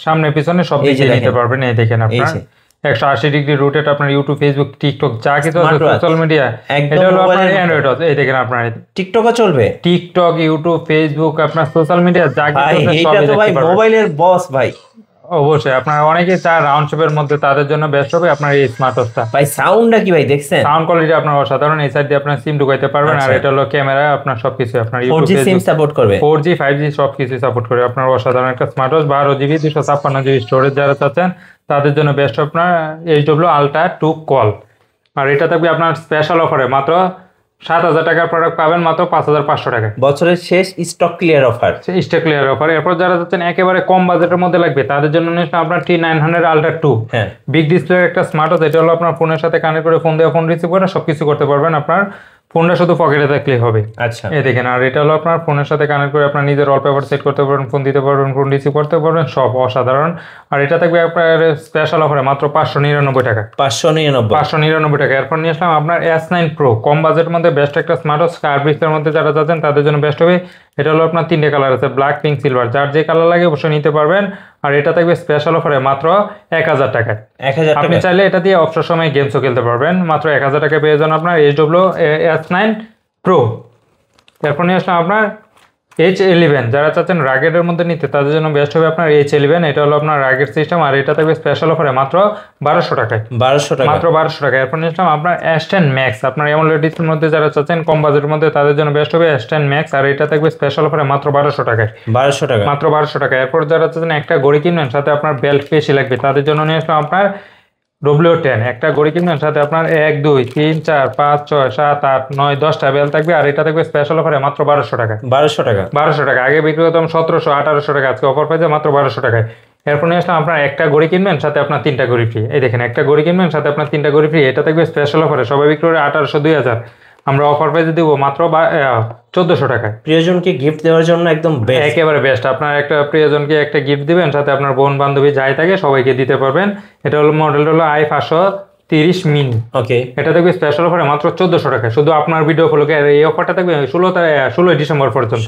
সামনে পিছনে সব দিকে নিতে পারবেন। এই দেখেন আপনার 180 ডিগ্রি রোটেট, আপনার ইউটিউব, ফেসবুক, টিকটক যা কিছু আছে সোশ্যাল মিডিয়া, এটা হলো আপনার অ্যান্ড্রয়েড ওয়াচ। এই দেখেন আপনার টিকটকও চলবে, টিকটক, ইউটিউব, ফেসবুক, আপনার সোশ্যাল মিডিয়া যা কিছু আছে সব দেখতে পারবেন। ভাই মোবাইলের বস ভাই, অবশ্যই আপনারা অনেকে চায় রাউন্ড শেপের মধ্যে, তাদের জন্য বেস্ট হবে আপনার এই স্মার্ট ওয়াচটা। ভাই সাউন্ডটা কি ভাই দেখছেন? সাউন্ড কোয়ালিটি আপনার অসাধারণ। এই সাইড দিয়ে আপনার সিম ঢুকাইতে পারবেন। আর এটা হলো ক্যামেরা, আপনার সবকিছু আপনার 4G সিম সাপোর্ট করবে, 4G 5G সবকিছু সাপোর্ট করে। আপনার অসাধারণ একটা smart watch, 12GB 256GB storage যারা চাচ্ছেন তাদের জন্য বেস্ট আপনার HW Ultra 2 কল। আর এটা থাকবে আপনার স্পেশাল অফারে মাত্র 7,000 টাকার প্রোডাক্ট পাবেন মাত্র 5,500 টাকায়। বছরের শেষ stock clear offer, stock clear offer. এরপর যারা যাচ্ছেন একেবারে কম বাজেটের মধ্যে লাগবে তাদের জন্য নিয়েছিলাম আপনার T900 Ultra 2, বিগ ডিসপ্লের একটা স্মার্ট ওয়াচ। এটা হলো আপনার ফোনের সাথে কানেক্ট করে ফোন দিয়ে ফোন রিসিভ করে সবকিছু করতে পারবেন। আপনার ফোনটা শুধু পকেটে থাকলেই হবে। আচ্ছা, এই দেখেন। আর এটা হলো আপনার ফোনের সাথে কানেক্ট করে আপনার নিজের ওয়ালপেপার সেট করতে পারবেন, ফোন দিতে পারবেন, ফোন রিসিভ করতে পারবেন, সব অসাধারণ। আর এটা থাকবে আপনার স্পেশাল অফারে মাত্র 599 টাকা। 599 টাকা। এরপর নিয়ে আসলাম আপনার S9 Pro, কম বাজেটের মধ্যে বেস্ট একটা স্মার্ট ওয়াচ। কার্ভিক্সের মধ্যে যারা যাচ্ছেন তাদের জন্য বেস্ট হবে। এটা হলো আপনার 3টে কালার আছে, ব্ল্যাক, পিঙ্ক, সিলভার, যার যে কালার লাগে অবশ্যই নিতে পারবেন। আর এটা থাকবে স্পেশাল অফারে মাত্র 1000 টাকায়। আপনি চাইলে এটা দিয়ে অবসর সময় গেমসও খেলতে পারবেন। মাত্র 1000 টাকায় পেয়ে যান আপনার HW S9 Pro। এরপর নিয়ে আসলাম আপনার H11, যারা চাচ্ছেন রাগেটের মধ্যে নিতে তাদের জন্য বেস্ট হবে আপনার H11। এটা হলো আপনার রাগেট সিস্টেম। আর এটা থাকবে স্পেশাল অফারে মাত্র 1200 টাকায়। মাত্র 1200 টাকা। এরপর নিয়ে আসলাম আপনার S10 Max, আপনার AMOLED ডিসপ্লের মধ্যে যারা চাচ্ছেন কম বাজেটের মধ্যে তাদের জন্য বেস্ট হবে S10 Max। আর এটা থাকবে স্পেশাল অফারে মাত্র 1200 টাকায়। মাত্র 1200 টাকা। এরপর যারা চাচ্ছেন একটা ঘড়ি কিনবেন সাথে আপনার বেল্ট বেশি লাগবে তাদের জন্য নিয়ে আসলাম আপনার W10, একটা ঘড়ি কিনবেন সাথে আপনার 1 2 3 4 5 6 7 8 9 10টা বেল থাকবে। আর এটা থাকবে স্পেশাল অফারে মাত্র 1200 টাকা। 1200 টাকা। আগে বিক্রি হতো 1700 1800 টাকা, আজকে অফার পাইছে মাত্র 1200 টাকায়। এরপর নিয়ে আসলাম আপনার একটা ঘড়ি কিনবেন সাথে আপনার 3টা ঘড়ি ফ্রি। এই দেখেন, একটা ঘড়ি কিনবেন সাথে আপনার 3টা ঘড়ি ফ্রি। এটা থাকবে স্পেশাল অফারে, সবাই বিক্রি করে 1800 2000, আমরা অফার প্রাইসে দিব মাত্র 1400 টাকায়। প্রিয়জনকে গিফট দেওয়ার জন্য একদম একেবারে বেস্ট। আপনার একটা প্রিয়জনকে একটা গিফট দিবেন, সাথে আপনার বোন বান্ধবী যাই থাকে সবাইকে দিতে পারবেন। এটা হলো মডেলটা হলো i530 মিনি। ওকে, এটা থাকবে স্পেশাল অফারে মাত্র 1400 টাকা। শুধু আপনার ভিডিও ফলোকে এই অফারটা থাকবে 16 ডিসেম্বর পর্যন্ত।